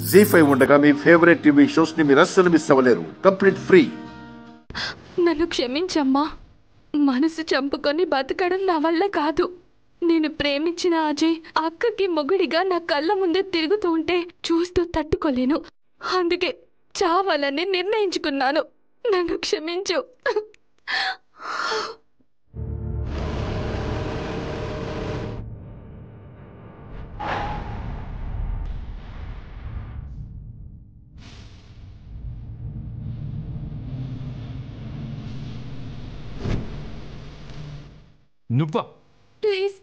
జీ5 ఉండగా మీ favourite TV shows ని మీరు అస్సలు మిస్ అవ్వలేరు. Complete free. నన్ను క్షమించమ్మా. మనసు చంపుకొని బతకడం నా వల్ల కాదు. నేను ప్రేమించిన అజయ్ అక్కకి మొగుడిగా నా కళ్ళ ముందే తిరుగుతూ ఉంటే చూస్తూ తట్టుకోలేను. అందుకే చావాలని నిర్ణయించుకున్నాను. నన్ను క్షమించు. నువ్వా? ప్లీజ్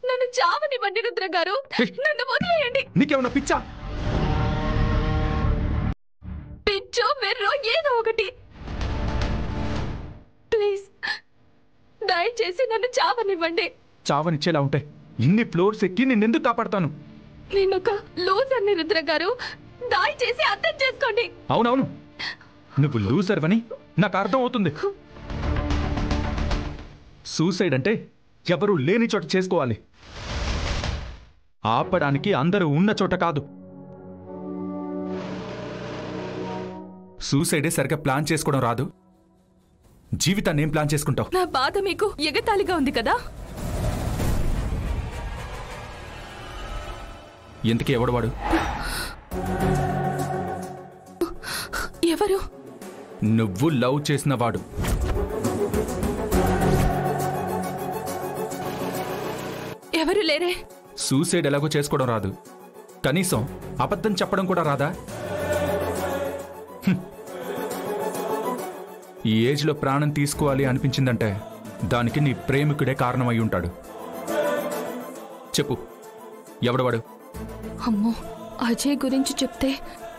నన్ను చావనివ్వండి రుద్ర గారు. నన్ను వదిలేయండి. నీకేమన్నా పిచ్చా? పిచ్చో వెర్రో ఏదో ఒకటి. ప్లీజ్ దయచేసి నన్ను చావనివ్వండి. చావనిచ్చేలా ఉంటే ఇన్ని ఫ్లోర్స్ ఎక్కి నిన్నెందుకు కాపాడతాను? నేనొక లూజర్ని రుద్ర గారు. దయచేసి అర్థం చేసుకోండి. అవునవును, నువ్వు లూజర్ అని నాకు అర్థం అవుతుంది. సూసైడ్ అంటే ఎవరు లేని చోట చేసుకోవాలి, ఆపడానికి అందరూ ఉన్న చోట కాదు. సూసైడే సరిగ్గా ప్లాన్ చేసుకోవడం రాదు, జీవితాన్ని ఏం ప్లాన్ చేసుకుంటావు? నా బాధ మీకు ఎగతాళిగా ఉంది కదా. ఎందుకు ఎవడవాడు? ఎవరు? నువ్వు లవ్ చేసిన వాడు. ఎవరు లేరే. సూసైడ్ ఎలాగో చేసుకోవడం రాదు, కనీసం అబద్ధం చెప్పడం కూడా రాదా? ఈ ఏజ్లో ప్రాణం తీసుకోవాలి అనిపించిందంటే దానికి నీ ప్రేమికుడే కారణమై ఉంటాడు. చెప్పు, ఎవడవాడు? అమ్మో, అజయ్ గురించి చెప్తే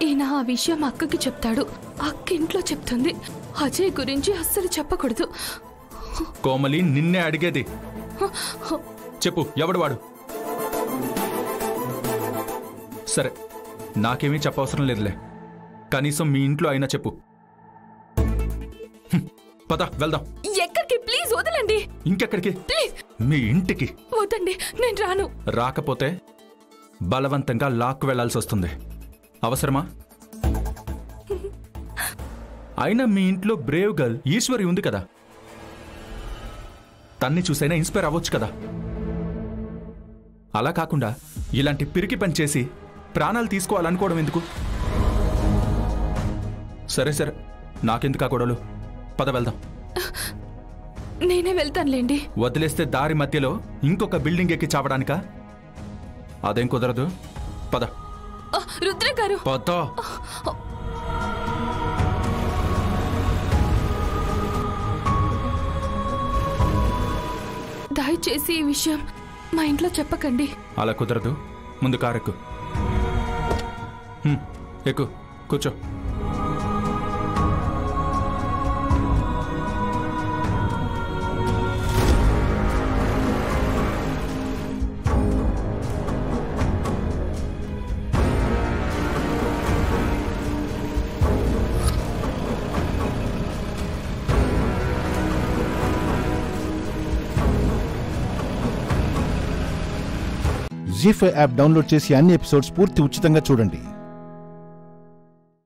ఈయన ఆ విషయం అక్కకి చెప్తాడు. అక్క ఇంట్లో చెప్తుంది. అజయ్ గురించి అస్సలు చెప్పకూడదు. కోమలి, నిన్నే అడిగేది. చెప్పు, ఎవడవాడు? సరే, నాకేమీ చెప్పవసరం లేదులే, కనీసం మీ ఇంట్లో అయినా చెప్పు. పద వెళ్దాం. ఎక్కడికి? ప్లీజ్ వదలండి. ఇంకెక్కడికి? ప్లీజ్ మీ ఇంటికి. వద్దండి, నేను రాను. రాకపోతే బలవంతంగా లాక్కు వెళ్లాల్సి వస్తుంది. అవసరమా? అయినా మీ ఇంట్లో బ్రేవ్ గర్ల్ ఈశ్వరి ఉంది కదా, తన్ని చూసైనా ఇన్స్పైర్ అవ్వచ్చు కదా. అలా కాకుండా ఇలాంటి పిరికి పని చేసి ప్రాణాలు తీసుకోవాలనుకోవడం ఎందుకు? సరే సరే, నాకెందుకు ఆ గొడవలు? పద వెళ్దాం. నేనే వెళ్తానులేండి. వదిలేస్తే దారి మధ్యలో ఇంకొక బిల్డింగ్ ఎక్కి చావడానికా? అదేం కుదరదు. పద. రుద్ర గారు, పద. దయచేసి ఈ విషయం మా ఇంట్లో చెప్పకండి. అలా కుదరదు. ముందు కారెక్కు. ఎక్కు, కూర్చో. జీ5 యాప్ డౌన్లోడ్ చేసి అన్ని ఎపిసోడ్స్ పూర్తి ఉచితంగా చూడండి.